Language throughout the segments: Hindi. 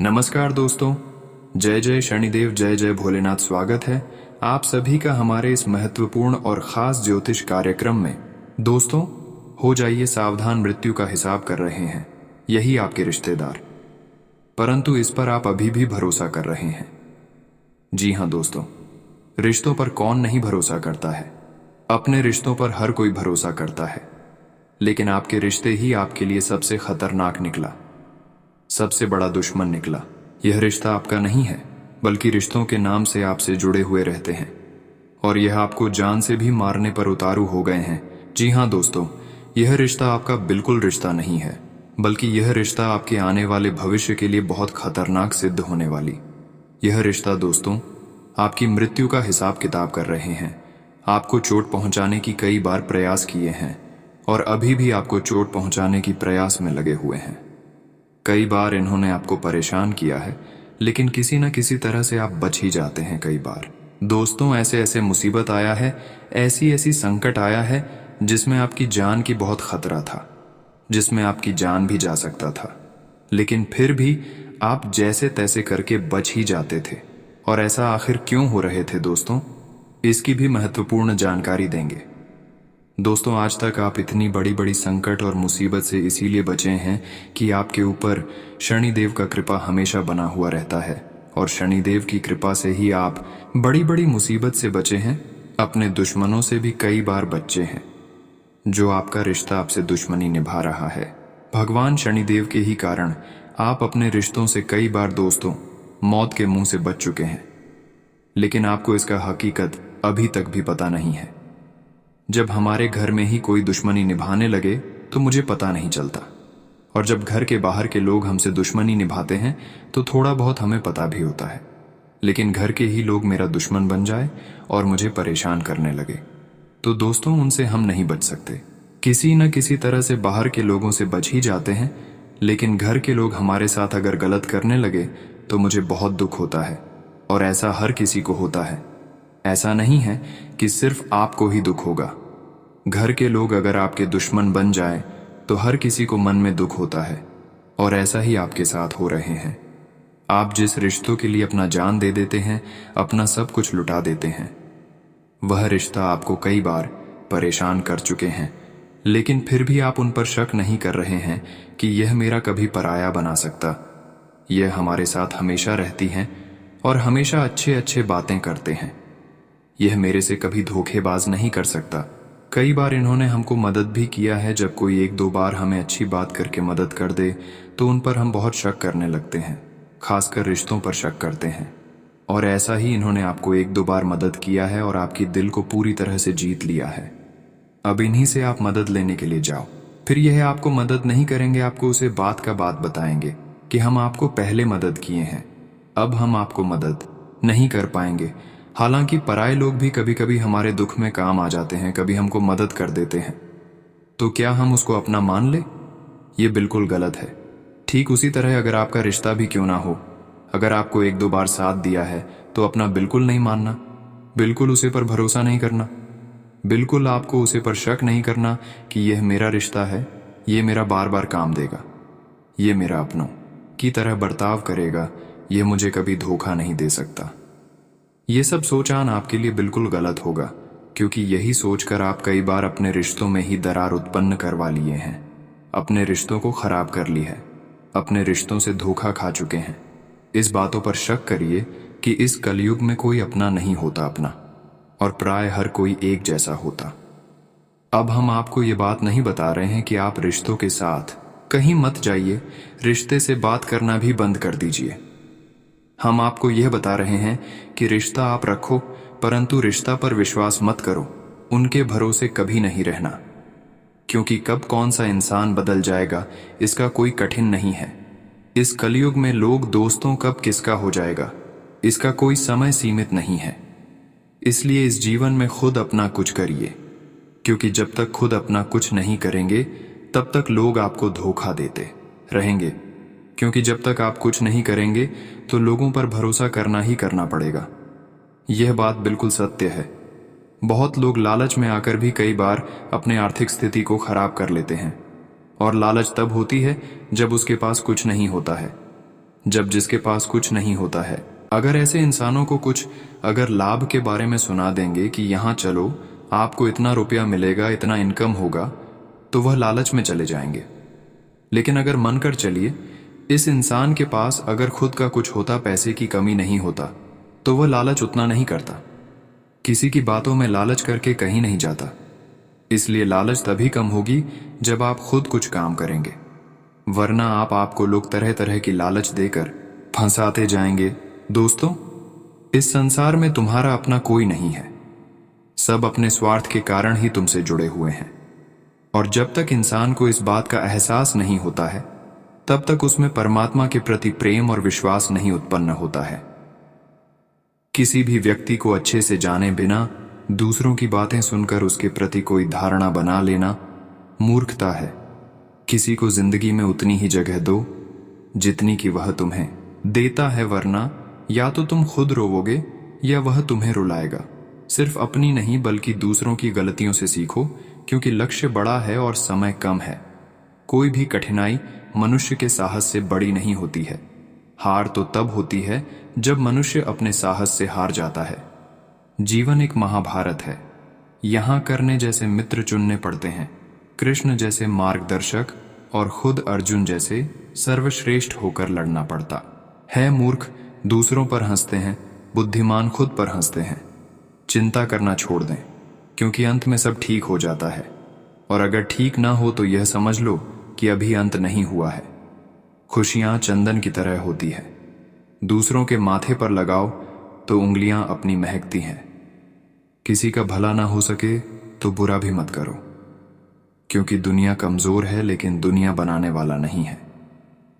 नमस्कार दोस्तों, जय जय शनिदेव, जय जय भोलेनाथ। स्वागत है आप सभी का हमारे इस महत्वपूर्ण और खास ज्योतिष कार्यक्रम में। दोस्तों, हो जाइए सावधान, मृत्यु का हिसाब कर रहे हैं यही आपके रिश्तेदार, परंतु इस पर आप अभी भी भरोसा कर रहे हैं। जी हाँ दोस्तों, रिश्तों पर कौन नहीं भरोसा करता है। अपने रिश्तों पर हर कोई भरोसा करता है, लेकिन आपके रिश्ते ही आपके लिए सबसे खतरनाक निकला, सबसे बड़ा दुश्मन निकला। यह रिश्ता आपका नहीं है, बल्कि रिश्तों के नाम से आपसे जुड़े हुए रहते हैं, और यह आपको जान से भी मारने पर उतारू हो गए हैं। जी हाँ दोस्तों, यह रिश्ता आपका बिल्कुल रिश्ता नहीं है, बल्कि यह रिश्ता आपके आने वाले भविष्य के लिए बहुत खतरनाक सिद्ध होने वाली। यह रिश्ता दोस्तों आपकी मृत्यु का हिसाब किताब कर रहे हैं। आपको चोट पहुंचाने की कई बार प्रयास किए हैं, और अभी भी आपको चोट पहुंचाने की प्रयास में लगे हुए हैं। कई बार इन्होंने आपको परेशान किया है, लेकिन किसी न किसी तरह से आप बच ही जाते हैं। कई बार दोस्तों ऐसे ऐसे मुसीबत आया है, ऐसी ऐसी संकट आया है जिसमें आपकी जान की बहुत खतरा था, जिसमें आपकी जान भी जा सकता था, लेकिन फिर भी आप जैसे तैसे करके बच ही जाते थे। और ऐसा आखिर क्यों हो रहे थे दोस्तों, इसकी भी महत्वपूर्ण जानकारी देंगे। दोस्तों, आज तक आप इतनी बड़ी बड़ी संकट और मुसीबत से इसीलिए बचे हैं कि आपके ऊपर शनिदेव का कृपा हमेशा बना हुआ रहता है, और शनिदेव की कृपा से ही आप बड़ी बड़ी मुसीबत से बचे हैं। अपने दुश्मनों से भी कई बार बचे हैं, जो आपका रिश्ता आपसे दुश्मनी निभा रहा है। भगवान शनिदेव के ही कारण आप अपने रिश्तों से कई बार दोस्तों मौत के मुंह से बच चुके हैं, लेकिन आपको इसका हकीकत अभी तक भी पता नहीं है। जब हमारे घर में ही कोई दुश्मनी निभाने लगे तो मुझे पता नहीं चलता, और जब घर के बाहर के लोग हमसे दुश्मनी निभाते हैं तो थोड़ा बहुत हमें पता भी होता है, लेकिन घर के ही लोग मेरा दुश्मन बन जाए और मुझे परेशान करने लगे तो दोस्तों उनसे हम नहीं बच सकते। किसी न किसी तरह से बाहर के लोगों से बच ही जाते हैं, लेकिन घर के लोग हमारे साथ अगर गलत करने लगे तो मुझे बहुत दुख होता है, और ऐसा हर किसी को होता है। ऐसा नहीं है कि सिर्फ आपको ही दुख होगा। घर के लोग अगर आपके दुश्मन बन जाए तो हर किसी को मन में दुख होता है, और ऐसा ही आपके साथ हो रहे हैं। आप जिस रिश्तों के लिए अपना जान दे देते हैं, अपना सब कुछ लुटा देते हैं, वह रिश्ता आपको कई बार परेशान कर चुके हैं, लेकिन फिर भी आप उन पर शक नहीं कर रहे हैं कि यह मेरा कभी पराया बना सकता। यह हमारे साथ हमेशा रहती हैं और हमेशा अच्छे अच्छे बातें करते हैं। यह मेरे से कभी धोखेबाज नहीं कर सकता। कई बार इन्होंने हमको मदद भी किया है। जब कोई एक दो बार हमें अच्छी बात करके मदद कर दे तो उन पर हम बहुत शक करने लगते हैं, खासकर रिश्तों पर शक करते हैं। और ऐसा ही इन्होंने आपको एक दो बार मदद किया है और आपकी दिल को पूरी तरह से जीत लिया है। अब इन्हीं से आप मदद लेने के लिए जाओ। फिर यह आपको मदद नहीं करेंगे, आपको उसे बात का बात बताएंगे कि हम आपको पहले मदद किए हैं, अब हम आपको मदद नहीं कर पाएंगे। हालांकि पराये लोग भी कभी कभी हमारे दुख में काम आ जाते हैं, कभी हमको मदद कर देते हैं, तो क्या हम उसको अपना मान ले? ये बिल्कुल गलत है। ठीक उसी तरह अगर आपका रिश्ता भी क्यों ना हो, अगर आपको एक दो बार साथ दिया है तो अपना बिल्कुल नहीं मानना, बिल्कुल उसे पर भरोसा नहीं करना, बिल्कुल आपको उसे पर शक नहीं करना कि यह मेरा रिश्ता है, ये मेरा बार बार काम देगा, ये मेरा अपनों की तरह बर्ताव करेगा, यह मुझे कभी धोखा नहीं दे सकता। ये सब सोचान आपके लिए बिल्कुल गलत होगा, क्योंकि यही सोचकर आप कई बार अपने रिश्तों में ही दरार उत्पन्न करवा लिए हैं, अपने रिश्तों को खराब कर ली है, अपने रिश्तों से धोखा खा चुके हैं। इस बातों पर शक करिए कि इस कलयुग में कोई अपना नहीं होता अपना, और प्राय हर कोई एक जैसा होता। अब हम आपको ये बात नहीं बता रहे हैं कि आप रिश्तों के साथ कहीं मत जाइए, रिश्ते से बात करना भी बंद कर दीजिए। हम आपको यह बता रहे हैं कि रिश्ता आप रखो, परंतु रिश्ता पर विश्वास मत करो, उनके भरोसे कभी नहीं रहना, क्योंकि कब कौन सा इंसान बदल जाएगा इसका कोई कठिन नहीं है। इस कलयुग में लोग दोस्तों कब किसका हो जाएगा इसका कोई समय सीमित नहीं है। इसलिए इस जीवन में खुद अपना कुछ करिए, क्योंकि जब तक खुद अपना कुछ नहीं करेंगे तब तक लोग आपको धोखा देते रहेंगे, क्योंकि जब तक आप कुछ नहीं करेंगे तो लोगों पर भरोसा करना ही करना पड़ेगा। यह बात बिल्कुल सत्य है। बहुत लोग लालच में आकर भी कई बार अपने आर्थिक स्थिति को खराब कर लेते हैं, और लालच तब होती है जब उसके पास कुछ नहीं होता है। जब जिसके पास कुछ नहीं होता है। अगर ऐसे इंसानों को कुछ अगर लाभ के बारे में सुना देंगे कि यहाँ चलो, आपको इतना रुपया मिलेगा, इतना इनकम होगा, तो वह लालच में चले जाएंगे। लेकिन अगर मन कर चलिए, इस इंसान के पास अगर खुद का कुछ होता, पैसे की कमी नहीं होता, तो वह लालच उतना नहीं करता। किसी की बातों में लालच करके कहीं नहीं जाता। इसलिए लालच तभी कम होगी जब आप खुद कुछ काम करेंगे, वरना आपको लोग तरह तरह की लालच देकर फंसाते जाएंगे। दोस्तों, इस संसार में तुम्हारा अपना कोई नहीं है। सब अपने स्वार्थ के कारण ही तुमसे जुड़े हुए हैं। और जब तक इंसान को इस बात का एहसास नहीं होता है, तब तक उसमें परमात्मा के प्रति प्रेम और विश्वास नहीं उत्पन्न होता है। किसी भी व्यक्ति को अच्छे से जाने बिना दूसरों की बातें सुनकर उसके प्रति कोई धारणा बना लेना मूर्खता है। किसी को जिंदगी में उतनी ही जगह दो जितनी कि वह तुम्हें देता है, वरना या तो तुम खुद रोवोगे या वह तुम्हें रुलाएगा। सिर्फ अपनी नहीं बल्कि दूसरों की गलतियों से सीखो, क्योंकि लक्ष्य बड़ा है और समय कम है। कोई भी कठिनाई मनुष्य के साहस से बड़ी नहीं होती है। हार तो तब होती है जब मनुष्य अपने साहस से हार जाता है। जीवन एक महाभारत है। यहाँ करने जैसे मित्र चुनने पड़ते हैं, कृष्ण जैसे मार्गदर्शक और खुद अर्जुन जैसे सर्वश्रेष्ठ होकर लड़ना पड़ता है। मूर्ख दूसरों पर हंसते हैं, बुद्धिमान खुद पर हंसते हैं। चिंता करना छोड़ दें, क्योंकि अंत में सब ठीक हो जाता है। और अगर ठीक ना हो तो यह समझ लो कि अभी अंत नहीं हुआ है। खुशियां चंदन की तरह होती है, दूसरों के माथे पर लगाओ तो उंगलियां अपनी महकती हैं। किसी का भला ना हो सके तो बुरा भी मत करो, क्योंकि दुनिया कमजोर है लेकिन दुनिया बनाने वाला नहीं है।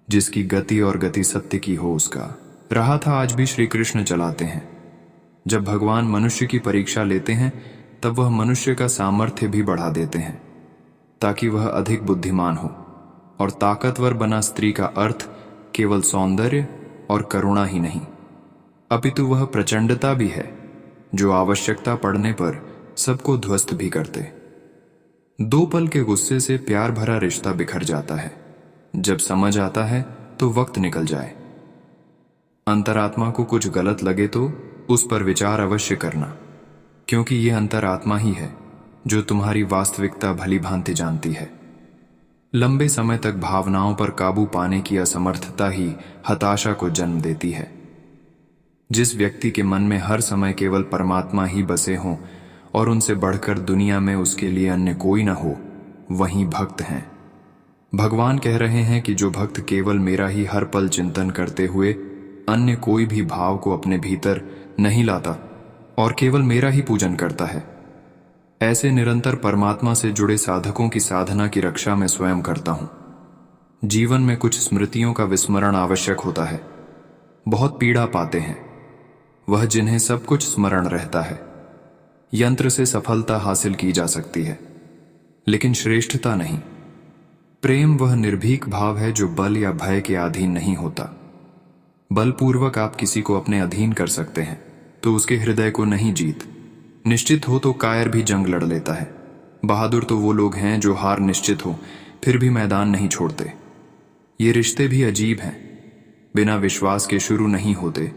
जिसकी गति और गति सत्य की हो उसका रहा था आज भी श्री कृष्ण चलाते हैं। जब भगवान मनुष्य की परीक्षा लेते हैं तब वह मनुष्य का सामर्थ्य भी बढ़ा देते हैं, ताकि वह अधिक बुद्धिमान हो। और ताकतवर बना स्त्री का अर्थ केवल सौंदर्य और करुणा ही नहीं, अपितु वह प्रचंडता भी है, जो आवश्यकता पड़ने पर सबको ध्वस्त भी करते। दो पल के गुस्से से प्यार भरा रिश्ता बिखर जाता है। जब समझ आता है तो वक्त निकल जाए। अंतरात्मा को कुछ गलत लगे तो उस पर विचार अवश्य करना, क्योंकि यह अंतरात्मा ही है जो तुम्हारी वास्तविकता भली भांति जानती है। लंबे समय तक भावनाओं पर काबू पाने की असमर्थता ही हताशा को जन्म देती है। जिस व्यक्ति के मन में हर समय केवल परमात्मा ही बसे हों और उनसे बढ़कर दुनिया में उसके लिए अन्य कोई न हो, वही भक्त हैं। भगवान कह रहे हैं कि जो भक्त केवल मेरा ही हर पल चिंतन करते हुए अन्य कोई भी भाव को अपने भीतर नहीं लाता और केवल मेरा ही पूजन करता है, ऐसे निरंतर परमात्मा से जुड़े साधकों की साधना की रक्षा मैं स्वयं करता हूं। जीवन में कुछ स्मृतियों का विस्मरण आवश्यक होता है। बहुत पीड़ा पाते हैं वह जिन्हें सब कुछ स्मरण रहता है। यंत्र से सफलता हासिल की जा सकती है, लेकिन श्रेष्ठता नहीं। प्रेम वह निर्भीक भाव है जो बल या भय के अधीन नहीं होता। बलपूर्वक आप किसी को अपने अधीन कर सकते हैं तो उसके हृदय को नहीं जीत। निश्चित हो तो कायर भी जंग लड़ लेता है। बहादुर तो वो लोग हैं जो हार निश्चित हो फिर भी मैदान नहीं छोड़ते। ये रिश्ते भी अजीब हैं, बिना विश्वास के शुरू नहीं होते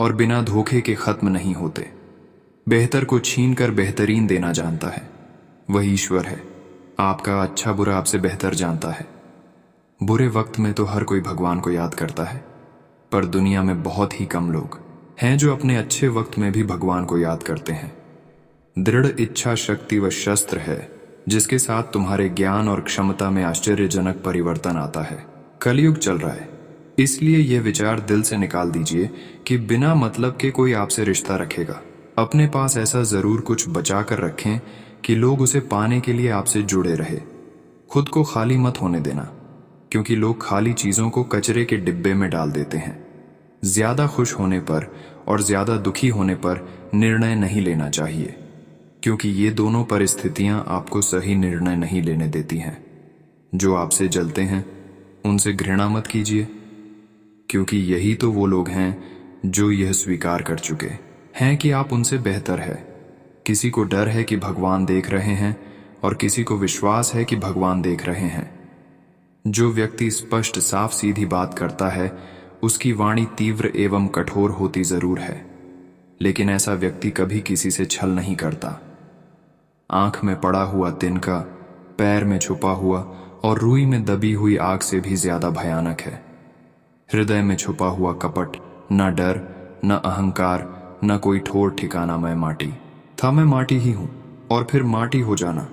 और बिना धोखे के खत्म नहीं होते। बेहतर को छीन कर बेहतरीन देना जानता है वह ईश्वर है। आपका अच्छा बुरा आपसे बेहतर जानता है। बुरे वक्त में तो हर कोई भगवान को याद करता है, पर दुनिया में बहुत ही कम लोग हैं जो अपने अच्छे वक्त में भी भगवान को याद करते हैं। दृढ़ इच्छा शक्ति व शस्त्र है जिसके साथ तुम्हारे ज्ञान और क्षमता में आश्चर्यजनक परिवर्तन आता है। कलयुग चल रहा है, इसलिए यह विचार दिल से निकाल दीजिए कि बिना मतलब के कोई आपसे रिश्ता रखेगा। अपने पास ऐसा जरूर कुछ बचा कर रखें कि लोग उसे पाने के लिए आपसे जुड़े रहे। खुद को खाली मत होने देना, क्योंकि लोग खाली चीजों को कचरे के डिब्बे में डाल देते हैं। ज्यादा खुश होने पर और ज्यादा दुखी होने पर निर्णय नहीं लेना चाहिए, क्योंकि ये दोनों परिस्थितियां आपको सही निर्णय नहीं लेने देती हैं। जो आपसे जलते हैं उनसे घृणा मत कीजिए, क्योंकि यही तो वो लोग हैं जो यह स्वीकार कर चुके हैं कि आप उनसे बेहतर है। किसी को डर है कि भगवान देख रहे हैं और किसी को विश्वास है कि भगवान देख रहे हैं। जो व्यक्ति स्पष्ट साफ सीधी बात करता है उसकी वाणी तीव्र एवं कठोर होती जरूर है, लेकिन ऐसा व्यक्ति कभी किसी से छल नहीं करता। आंख में पड़ा हुआ तिनका पैर में छुपा हुआ और रुई में दबी हुई आग से भी ज्यादा भयानक है। हृदय में छुपा हुआ कपट, न डर, न अहंकार, न कोई ठोर ठिकाना। मैं माटी था, मैं माटी ही हूं, और फिर माटी हो जाना।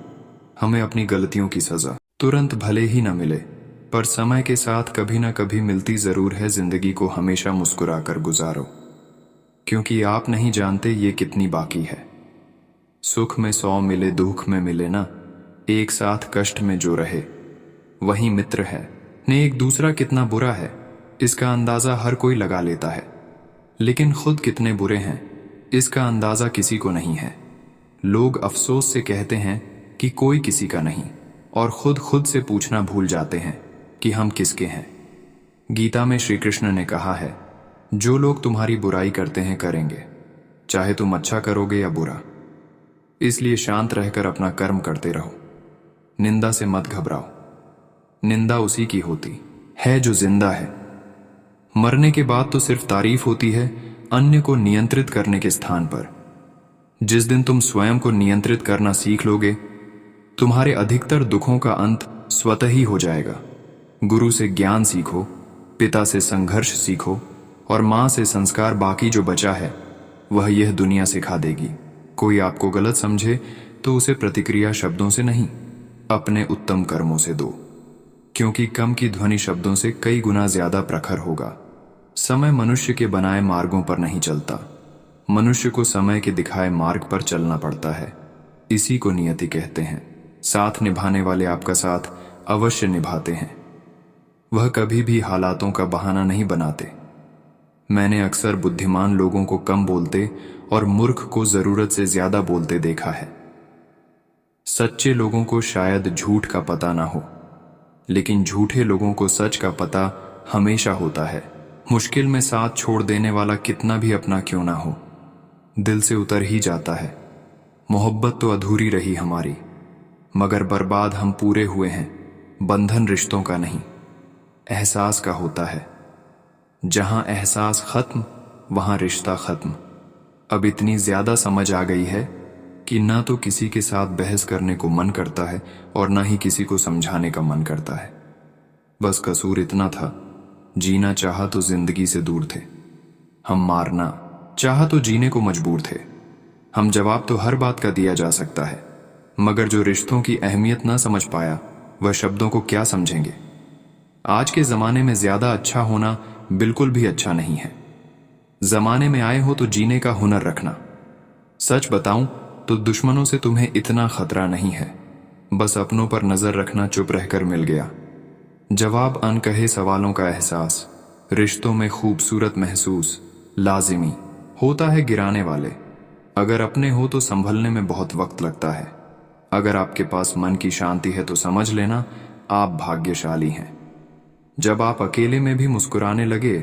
हमें अपनी गलतियों की सजा तुरंत भले ही न मिले, पर समय के साथ कभी न कभी मिलती जरूर है। जिंदगी को हमेशा मुस्कुराकर गुजारो, क्योंकि आप नहीं जानते ये कितनी बाकी है। सुख में 100 मिले, दुख में मिले ना, एक साथ कष्ट में जो रहे वही मित्र है। ने एक दूसरा कितना बुरा है, इसका अंदाजा हर कोई लगा लेता है, लेकिन खुद कितने बुरे हैं इसका अंदाजा किसी को नहीं है। लोग अफसोस से कहते हैं कि कोई किसी का नहीं, और खुद से पूछना भूल जाते हैं कि हम किसके हैं। गीता में श्री कृष्ण ने कहा है, जो लोग तुम्हारी बुराई करते हैं करेंगे, चाहे तुम अच्छा करोगे या बुरा। इसलिए शांत रहकर अपना कर्म करते रहो, निंदा से मत घबराओ। निंदा उसी की होती है जो जिंदा है। मरने के बाद तो सिर्फ तारीफ होती है अन्य को नियंत्रित करने के स्थान पर। जिस दिन तुम स्वयं को नियंत्रित करना सीख लोगे, तुम्हारे अधिकतर दुखों का अंत स्वतः ही हो जाएगा। गुरु से ज्ञान सीखो, पिता से संघर्ष सीखो, और मां से संस्कार। बाकी जो बचा है वह यह दुनिया सिखा देगी। कोई आपको गलत समझे तो उसे प्रतिक्रिया शब्दों से नहीं, अपने उत्तम कर्मों से दो, क्योंकि कम की ध्वनि शब्दों से कई गुना ज्यादा प्रखर होगा। समय मनुष्य के बनाए मार्गों पर नहीं चलता, मनुष्य को समय के दिखाए मार्ग पर चलना पड़ता है। इसी को नियति कहते हैं। साथ निभाने वाले आपका साथ अवश्य निभाते हैं, वह कभी भी हालातों का बहाना नहीं बनाते। मैंने अक्सर बुद्धिमान लोगों को कम बोलते और मूर्ख को जरूरत से ज्यादा बोलते देखा है। सच्चे लोगों को शायद झूठ का पता ना हो, लेकिन झूठे लोगों को सच का पता हमेशा होता है। मुश्किल में साथ छोड़ देने वाला कितना भी अपना क्यों ना हो, दिल से उतर ही जाता है। मोहब्बत तो अधूरी रही हमारी, मगर बर्बाद हम पूरे हुए हैं। बंधन रिश्तों का नहीं, एहसास का होता है। जहां एहसास खत्म, वहां रिश्ता खत्म। अब इतनी ज्यादा समझ आ गई है कि ना तो किसी के साथ बहस करने को मन करता है और ना ही किसी को समझाने का मन करता है। बस कसूर इतना था, जीना चाहा तो जिंदगी से दूर थे, हम मारना चाहा तो जीने को मजबूर थे। हम जवाब तो हर बात का दिया जा सकता है, मगर जो रिश्तों की अहमियत ना समझ पाया वह शब्दों को क्या समझेंगे। आज के जमाने में ज्यादा अच्छा होना बिल्कुल भी अच्छा नहीं है। जमाने में आए हो तो जीने का हुनर रखना। सच बताऊं तो दुश्मनों से तुम्हें इतना खतरा नहीं है, बस अपनों पर नजर रखना चुप रहकर मिल गया। जवाब अनकहे सवालों का एहसास, रिश्तों में खूबसूरत महसूस लाजिमी होता है गिराने वाले। अगर अपने हो तो संभलने में बहुत वक्त लगता है। अगर आपके पास मन की शांति है तो समझ लेना आप भाग्यशाली हैं। जब आप अकेले में भी मुस्कुराने लगे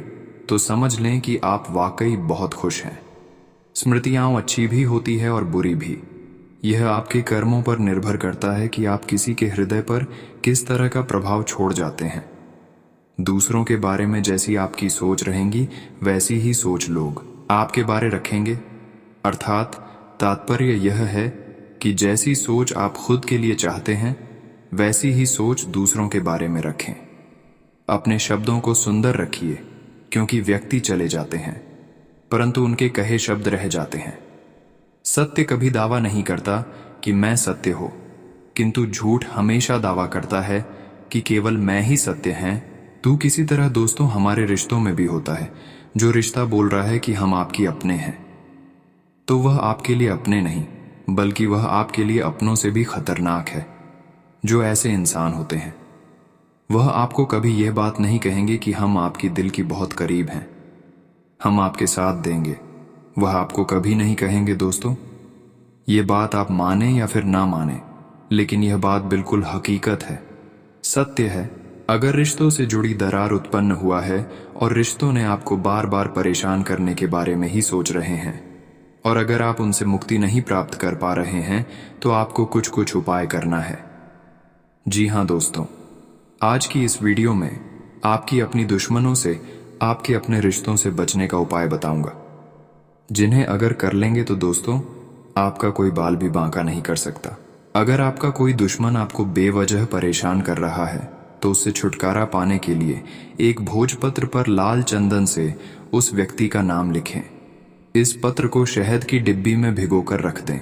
तो समझ लें कि आप वाकई बहुत खुश हैं। स्मृतियां अच्छी भी होती है और बुरी भी। यह आपके कर्मों पर निर्भर करता है कि आप किसी के हृदय पर किस तरह का प्रभाव छोड़ जाते हैं। दूसरों के बारे में जैसी आपकी सोच रहेंगी वैसी ही सोच लोग आपके बारे रखेंगे। अर्थात तात्पर्य यह है कि जैसी सोच आप खुद के लिए चाहते हैं वैसी ही सोच दूसरों के बारे में रखें। अपने शब्दों को सुंदर रखिए, क्योंकि व्यक्ति चले जाते हैं परंतु उनके कहे शब्द रह जाते हैं। सत्य कभी दावा नहीं करता कि मैं सत्य हो, किंतु झूठ हमेशा दावा करता है कि केवल मैं ही सत्य हैं। तू किसी तरह दोस्तों हमारे रिश्तों में भी होता है। जो रिश्ता बोल रहा है कि हम आपकी अपने हैं, तो वह आपके लिए अपने नहीं बल्कि वह आपके लिए अपनों से भी खतरनाक है। जो ऐसे इंसान होते हैं वह आपको कभी यह बात नहीं कहेंगे कि हम आपकी दिल की बहुत करीब हैं, हम आपके साथ देंगे। वह आपको कभी नहीं कहेंगे दोस्तों। ये बात आप माने या फिर ना माने, लेकिन यह बात बिल्कुल हकीकत है, सत्य है। अगर रिश्तों से जुड़ी दरार उत्पन्न हुआ है और रिश्तों ने आपको बार बार परेशान करने के बारे में ही सोच रहे हैं, और अगर आप उनसे मुक्ति नहीं प्राप्त कर पा रहे हैं, तो आपको कुछ उपाय करना है। जी हाँ दोस्तों, आज की इस वीडियो में आपकी अपनी दुश्मनों से आपके अपने रिश्तों से बचने का उपाय बताऊंगा, जिन्हें अगर कर लेंगे तो दोस्तों आपका कोई बाल भी बांका नहीं कर सकता। अगर आपका कोई दुश्मन आपको बेवजह परेशान कर रहा है तो उससे छुटकारा पाने के लिए एक भोजपत्र पर लाल चंदन से उस व्यक्ति का नाम लिखें। इस पत्र को शहद की डिब्बी में भिगोकर रख दें।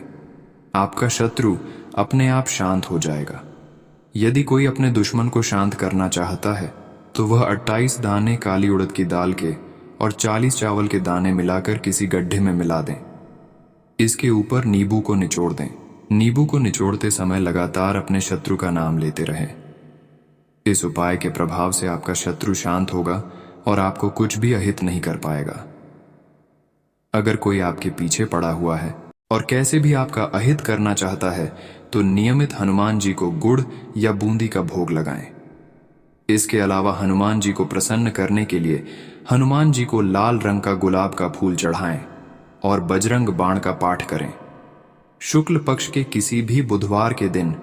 आपका शत्रु अपने आप शांत हो जाएगा। यदि कोई अपने दुश्मन को शांत करना चाहता है तो वह 28 दाने काली उड़द की दाल के और 40 चावल के दाने मिलाकर किसी गड्ढे में मिला दें। इसके ऊपर नींबू को निचोड़ दें। नींबू को निचोड़ते समय लगातार अपने शत्रु का नाम लेते रहें। इस उपाय के प्रभाव से आपका शत्रु शांत होगा और आपको कुछ भी अहित नहीं कर पाएगा। अगर कोई आपके पीछे पड़ा हुआ है और कैसे भी आपका अहित करना चाहता है तो नियमित हनुमान जी को गुड़ या बूंदी का भोग लगाएं। इसके अलावा हनुमान जी को प्रसन्न करने के लिए हनुमान जी को लाल रंग का गुलाब का फूल चढ़ाएं और बजरंग बाण का पाठ करें। शुक्ल पक्ष के किसी भी बुधवार के दिन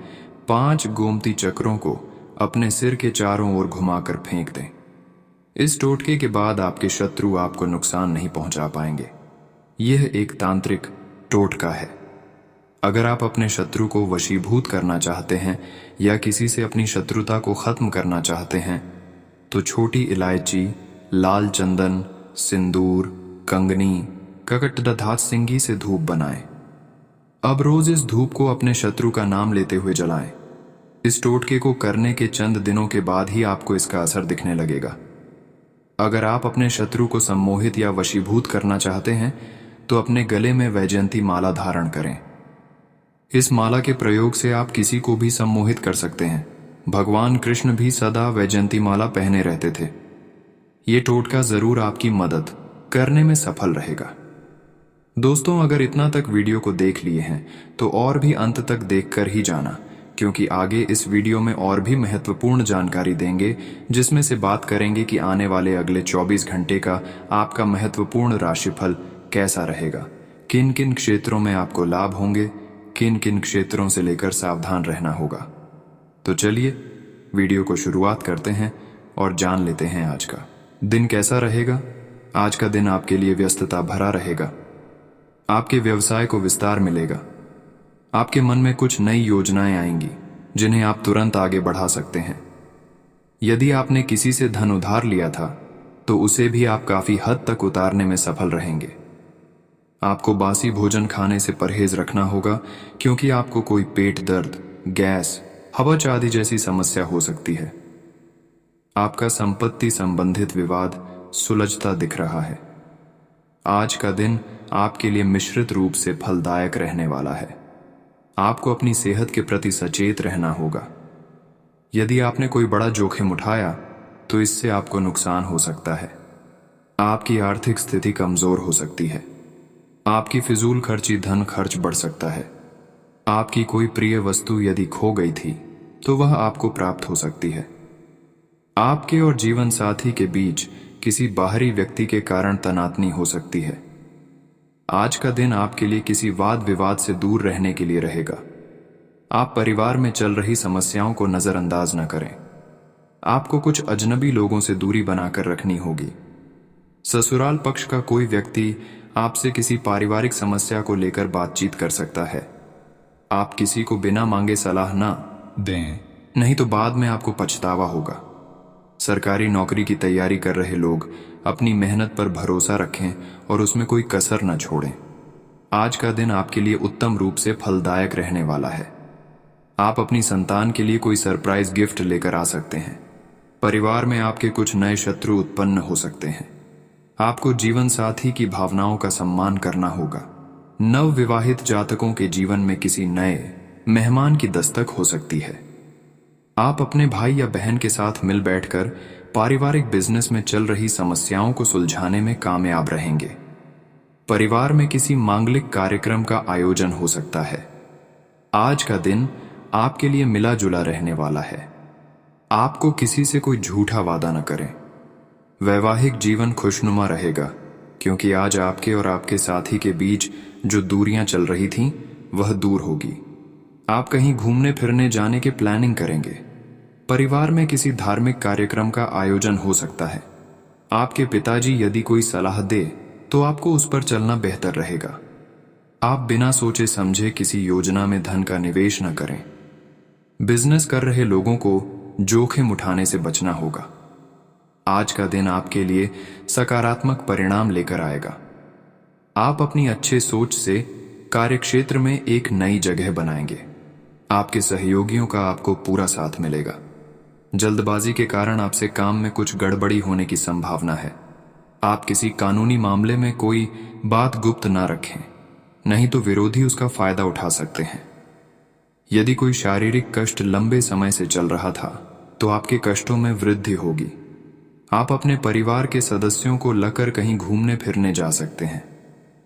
5 गोमती चक्रों को अपने सिर के चारों ओर घुमाकर फेंक दें। इस टोटके के बाद आपके शत्रु आपको नुकसान नहीं पहुंचा पाएंगे। यह एक तांत्रिक टोटका है। अगर आप अपने शत्रु को वशीभूत करना चाहते हैं या किसी से अपनी शत्रुता को खत्म करना चाहते हैं तो छोटी इलायची, लाल चंदन, सिंदूर, कंगनी, ककटदधात सिंगी से धूप बनाएं। अब रोज इस धूप को अपने शत्रु का नाम लेते हुए जलाएं। इस टोटके को करने के चंद दिनों के बाद ही आपको इसका असर दिखने लगेगा। अगर आप अपने शत्रु को सम्मोहित या वशीभूत करना चाहते हैं तो अपने गले में वैजयंती माला धारण करें। इस माला के प्रयोग से आप किसी को भी सम्मोहित कर सकते हैं। भगवान कृष्ण भी सदा वैजयंती माला पहने रहते थे। ये टोटका जरूर आपकी मदद करने में सफल रहेगा। दोस्तों, अगर इतना तक वीडियो को देख लिए हैं तो और भी अंत तक देखकर ही जाना, क्योंकि आगे इस वीडियो में और भी महत्वपूर्ण जानकारी देंगे, जिसमें से बात करेंगे कि आने वाले अगले 24 घंटे का आपका महत्वपूर्ण राशिफल कैसा रहेगा, किन किन क्षेत्रों में आपको लाभ होंगे, किन किन क्षेत्रों से लेकर सावधान रहना होगा। तो चलिए वीडियो को शुरुआत करते हैं और जान लेते हैं आज का दिन कैसा रहेगा। आज का दिन आपके लिए व्यस्तता भरा रहेगा। आपके व्यवसाय को विस्तार मिलेगा। आपके मन में कुछ नई योजनाएं आएंगी जिन्हें आप तुरंत आगे बढ़ा सकते हैं। यदि आपने किसी से धन उधार लिया था तो उसे भी आप काफी हद तक उतारने में सफल रहेंगे। आपको बासी भोजन खाने से परहेज रखना होगा, क्योंकि आपको कोई पेट दर्द, गैस, हवच आदि जैसी समस्या हो सकती है। आपका संपत्ति संबंधित विवाद सुलझता दिख रहा है। आज का दिन आपके लिए मिश्रित रूप से फलदायक रहने वाला है। आपको अपनी सेहत के प्रति सचेत रहना होगा। यदि आपने कोई बड़ा जोखिम उठाया तो इससे आपको नुकसान हो सकता है। आपकी आर्थिक स्थिति कमजोर हो सकती है। आपकी फिजूल खर्ची धन खर्च बढ़ सकता है। आपकी कोई प्रिय वस्तु यदि खो गई थी तो वह आपको प्राप्त हो सकती है। आपके और जीवन साथी के बीच किसी बाहरी व्यक्ति के कारण तनातनी हो सकती है। आज का दिन आपके लिए किसी वाद विवाद से दूर रहने के लिए रहेगा। आप परिवार में चल रही समस्याओं को नजरअंदाज न करें। आपको कुछ अजनबी लोगों से दूरी बनाकर रखनी होगी। ससुराल पक्ष का कोई व्यक्ति आपसे किसी पारिवारिक समस्या को लेकर बातचीत कर सकता है। आप किसी को बिना मांगे सलाह ना दें, नहीं तो बाद में आपको पछतावा होगा। सरकारी नौकरी की तैयारी कर रहे लोग अपनी मेहनत पर भरोसा रखें और उसमें कोई कसर न छोड़ें। आज का दिन आपके लिए उत्तम रूप से फलदायक रहने वाला है। आप अपनी संतान के लिए कोई सरप्राइज गिफ्ट लेकर आ सकते हैं। परिवार में आपके कुछ नए शत्रु उत्पन्न हो सकते हैं। आपको जीवन साथी की भावनाओं का सम्मान करना होगा। नव विवाहित जातकों के जीवन में किसी नए मेहमान की दस्तक हो सकती है। आप अपने भाई या बहन के साथ मिल बैठकर पारिवारिक बिजनेस में चल रही समस्याओं को सुलझाने में कामयाब रहेंगे। परिवार में किसी मांगलिक कार्यक्रम का आयोजन हो सकता है। आज का दिन आपके लिए मिला जुला रहने वाला है। आपको किसी से कोई झूठा वादा न करें। वैवाहिक जीवन खुशनुमा रहेगा, क्योंकि आज आपके और आपके साथी के बीच जो दूरियां चल रही थीं वह दूर होगी। आप कहीं घूमने फिरने जाने की प्लानिंग करेंगे। परिवार में किसी धार्मिक कार्यक्रम का आयोजन हो सकता है। आपके पिताजी यदि कोई सलाह दे तो आपको उस पर चलना बेहतर रहेगा। आप बिना सोचे समझे किसी योजना में धन का निवेश न करें। बिजनेस कर रहे लोगों को जोखिम उठाने से बचना होगा। आज का दिन आपके लिए सकारात्मक परिणाम लेकर आएगा। आप अपनी अच्छे सोच से कार्यक्षेत्र में एक नई जगह बनाएंगे। आपके सहयोगियों का आपको पूरा साथ मिलेगा। जल्दबाजी के कारण आपसे काम में कुछ गड़बड़ी होने की संभावना है। आप किसी कानूनी मामले में कोई बात गुप्त ना रखें, नहीं तो विरोधी उसका फायदा उठा सकते हैं। यदि कोई शारीरिक कष्ट लंबे समय से चल रहा था तो आपके कष्टों में वृद्धि होगी। आप अपने परिवार के सदस्यों को लेकर कहीं घूमने फिरने जा सकते हैं।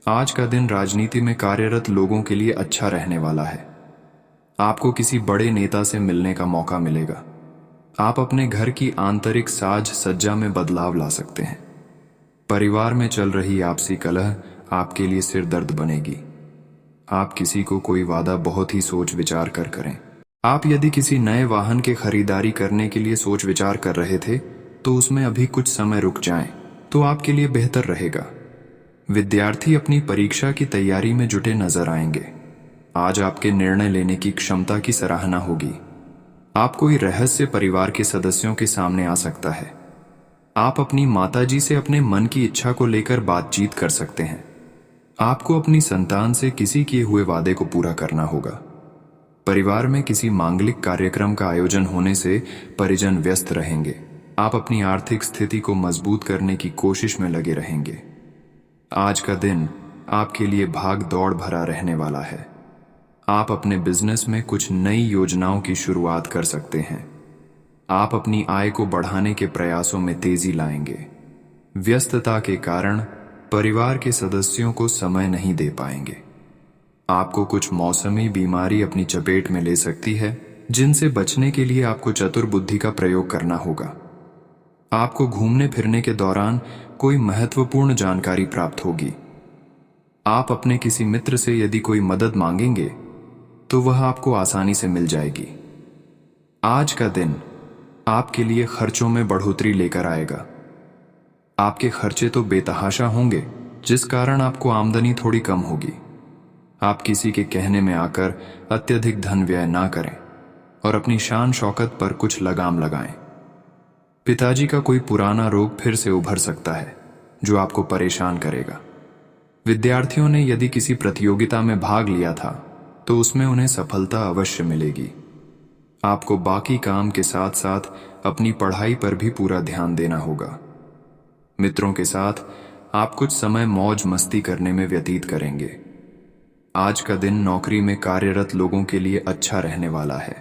आज का दिन राजनीति में कार्यरत लोगों के लिए अच्छा रहने वाला है। आपको किसी बड़े नेता से मिलने का मौका मिलेगा। आप अपने घर की आंतरिक साज सज्जा में बदलाव ला सकते हैं। परिवार में चल रही आपसी कलह आपके लिए सिर दर्द बनेगी। आप किसी को कोई वादा बहुत ही सोच विचार कर करें। आप यदि किसी नए वाहन के खरीदारी करने के लिए सोच विचार कर रहे थे तो उसमें अभी कुछ समय रुक जाएं तो आपके लिए बेहतर रहेगा। विद्यार्थी अपनी परीक्षा की तैयारी में जुटे नजर आएंगे। आज आपके निर्णय लेने की क्षमता की सराहना होगी। आप कोई रहस्य परिवार के सदस्यों के सामने आ सकता है। आप अपनी माताजी से अपने मन की इच्छा को लेकर बातचीत कर सकते हैं। आपको अपनी संतान से किसी किए हुए वादे को पूरा करना होगा। परिवार में किसी मांगलिक कार्यक्रम का आयोजन होने से परिजन व्यस्त रहेंगे। आप अपनी आर्थिक स्थिति को मजबूत करने की कोशिश में लगे रहेंगे। आज का दिन आपके लिए भाग दौड़ भरा रहने वाला है। आप अपने बिजनेस में कुछ नई योजनाओं की शुरुआत कर सकते हैं। आप अपनी आय को बढ़ाने के प्रयासों में तेजी लाएंगे। व्यस्तता के कारण परिवार के सदस्यों को समय नहीं दे पाएंगे। आपको कुछ मौसमी बीमारी अपनी चपेट में ले सकती है, जिनसे बचने के लिए आपको चतुर बुद्धि का प्रयोग करना होगा। आपको घूमने फिरने के दौरान कोई महत्वपूर्ण जानकारी प्राप्त होगी। आप अपने किसी मित्र से यदि कोई मदद मांगेंगे तो वह आपको आसानी से मिल जाएगी। आज का दिन आपके लिए खर्चों में बढ़ोतरी लेकर आएगा। आपके खर्चे तो बेतहाशा होंगे, जिस कारण आपको आमदनी थोड़ी कम होगी। आप किसी के कहने में आकर अत्यधिक धन व्यय ना करें और अपनी शान शौकत पर कुछ लगाम लगाएं। पिताजी का कोई पुराना रोग फिर से उभर सकता है जो आपको परेशान करेगा। विद्यार्थियों ने यदि किसी प्रतियोगिता में भाग लिया था तो उसमें उन्हें सफलता अवश्य मिलेगी। आपको बाकी काम के साथ साथ अपनी पढ़ाई पर भी पूरा ध्यान देना होगा। मित्रों के साथ आप कुछ समय मौज मस्ती करने में व्यतीत करेंगे। आज का दिन नौकरी में कार्यरत लोगों के लिए अच्छा रहने वाला है।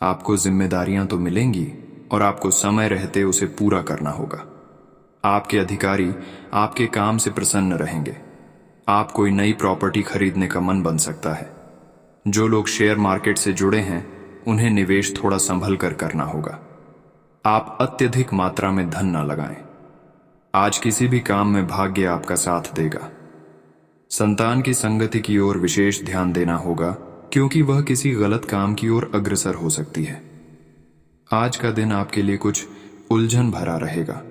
आपको जिम्मेदारियां तो मिलेंगी और आपको समय रहते उसे पूरा करना होगा। आपके अधिकारी आपके काम से प्रसन्न रहेंगे। आप कोई नई प्रॉपर्टी खरीदने का मन बन सकता है। जो लोग शेयर मार्केट से जुड़े हैं उन्हें निवेश थोड़ा संभल कर करना होगा। आप अत्यधिक मात्रा में धन न लगाएं। आज किसी भी काम में भाग्य आपका साथ देगा। संतान की संगति की ओर विशेष ध्यान देना होगा, क्योंकि वह किसी गलत काम की ओर अग्रसर हो सकती है। आज का दिन आपके लिए कुछ उलझन भरा रहेगा।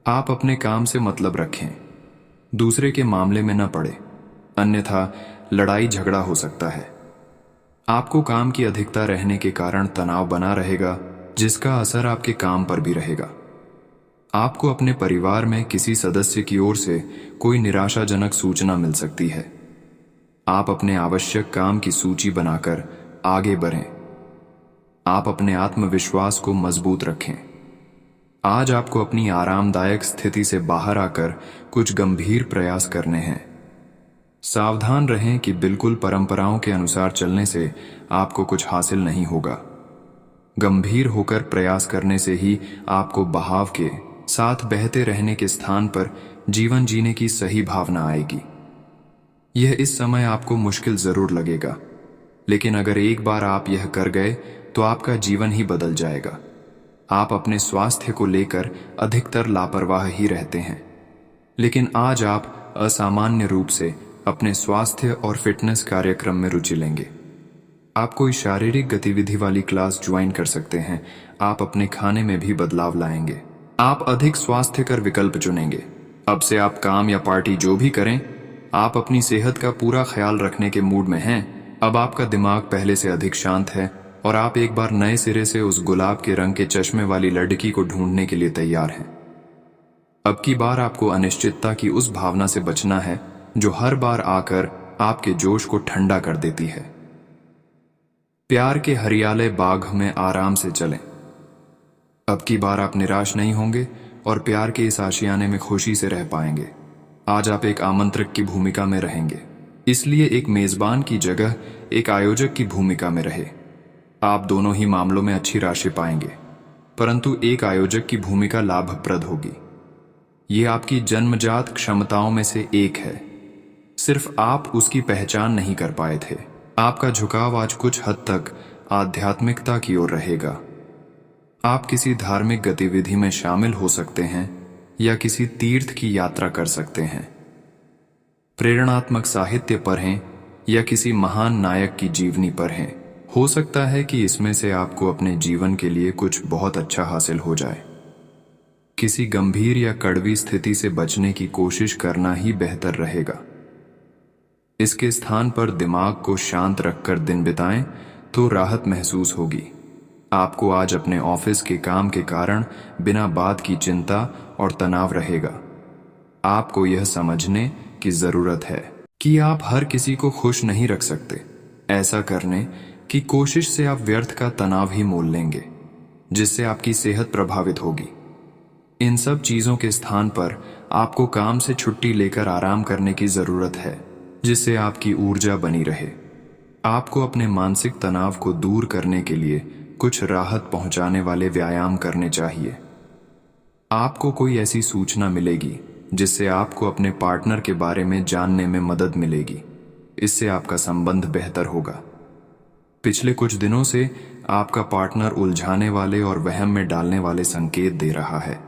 आप अपने काम से मतलब रखें, दूसरे के मामले में न पड़े, अन्यथा लड़ाई झगड़ा हो सकता है। आपको काम की अधिकता रहने के कारण तनाव बना रहेगा, जिसका असर आपके काम पर भी रहेगा। आपको अपने परिवार में किसी सदस्य की ओर से कोई निराशाजनक सूचना मिल सकती है। आप अपने आवश्यक काम की सूची बनाकर आगे बढ़ें। आप अपने आत्मविश्वास को मजबूत रखें। आज आपको अपनी आरामदायक स्थिति से बाहर आकर कुछ गंभीर प्रयास करने हैं। सावधान रहें कि बिल्कुल परंपराओं के अनुसार चलने से आपको कुछ हासिल नहीं होगा। गंभीर होकर प्रयास करने से ही आपको बहाव के साथ बहते रहने के स्थान पर जीवन जीने की सही भावना आएगी। यह इस समय आपको मुश्किल जरूर लगेगा, लेकिन अगर एक बार आप यह कर गए तो आपका जीवन ही बदल जाएगा। आप अपने स्वास्थ्य को लेकर अधिकतर लापरवाह ही रहते हैं, लेकिन आज आप असामान्य रूप से अपने स्वास्थ्य और फिटनेस कार्यक्रम में रुचि लेंगे। आप कोई शारीरिक गतिविधि वाली क्लास ज्वाइन कर सकते हैं। आप अपने खाने में भी बदलाव लाएंगे। आप अधिक स्वास्थ्यकर विकल्प चुनेंगे। अब से आप काम या पार्टी जो भी करें, आप अपनी सेहत का पूरा ख्याल रखने के मूड में हैं। अब आपका दिमाग पहले से अधिक शांत है और आप एक बार नए सिरे से उस गुलाब के रंग के चश्मे वाली लड़की को ढूंढने के लिए तैयार हैं। अब की बार आपको अनिश्चितता की उस भावना से बचना है जो हर बार आकर आपके जोश को ठंडा कर देती है। प्यार के हरियाले बाग में आराम से चलें। अब की बार आप निराश नहीं होंगे और प्यार के इस आशियाने में खुशी से रह पाएंगे। आज आप एक आमंत्रक की भूमिका में रहेंगे, इसलिए एक मेजबान की जगह एक आयोजक की भूमिका में रहे। आप दोनों ही मामलों में अच्छी राशि पाएंगे, परंतु एक आयोजक की भूमिका लाभप्रद होगी। ये आपकी जन्मजात क्षमताओं में से एक है, सिर्फ आप उसकी पहचान नहीं कर पाए थे। आपका झुकाव आज कुछ हद तक आध्यात्मिकता की ओर रहेगा। आप किसी धार्मिक गतिविधि में शामिल हो सकते हैं या किसी तीर्थ की यात्रा कर सकते हैं। प्रेरणात्मक साहित्य पढ़ें या किसी महान नायक की जीवनी पढ़ें। हो सकता है कि इसमें से आपको अपने जीवन के लिए कुछ बहुत अच्छा हासिल हो जाए। किसी गंभीर या कड़वी स्थिति से बचने की कोशिश करना ही बेहतर रहेगा। इसके स्थान पर दिमाग को शांत रखकर दिन बिताएं तो राहत महसूस होगी। आपको आज अपने ऑफिस के काम के कारण बिना बात की चिंता और तनाव रहेगा। आपको यह समझने की जरूरत है कि आप हर किसी को खुश नहीं रख सकते। ऐसा करने की कोशिश से आप व्यर्थ का तनाव ही मोल लेंगे, जिससे आपकी सेहत प्रभावित होगी। इन सब चीजों के स्थान पर आपको काम से छुट्टी लेकर आराम करने की जरूरत है, जिससे आपकी ऊर्जा बनी रहे। आपको अपने मानसिक तनाव को दूर करने के लिए कुछ राहत पहुंचाने वाले व्यायाम करने चाहिए। आपको कोई ऐसी सूचना मिलेगी जिससे आपको अपने पार्टनर के बारे में जानने में मदद मिलेगी। इससे आपका संबंध बेहतर होगा। पिछले कुछ दिनों से आपका पार्टनर उलझाने वाले और वहम में डालने वाले संकेत दे रहा है,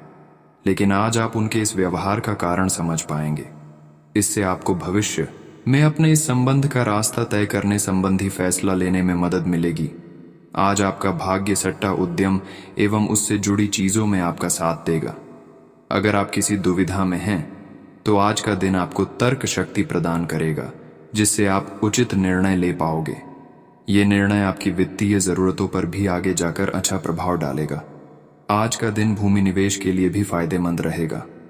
लेकिन आज आप उनके इस व्यवहार का कारण समझ पाएंगे। इससे आपको भविष्य में अपने इस संबंध का रास्ता तय करने संबंधी फैसला लेने में मदद मिलेगी। आज आपका भाग्य सट्टा उद्यम एवं उससे जुड़ी चीजों में आपका साथ देगा। अगर आप किसी दुविधा में हैं, तो आज का दिन आपको तर्क शक्ति प्रदान करेगा, जिससे आप उचित निर्णय ले पाओगे। ये निर्णय आपकी वित्तीय जरूरतों पर भी आगे जाकर अच्छा प्रभाव डालेगा। आज का दिन भूमि निवेश के लिए भी फायदेमंद रहेगा।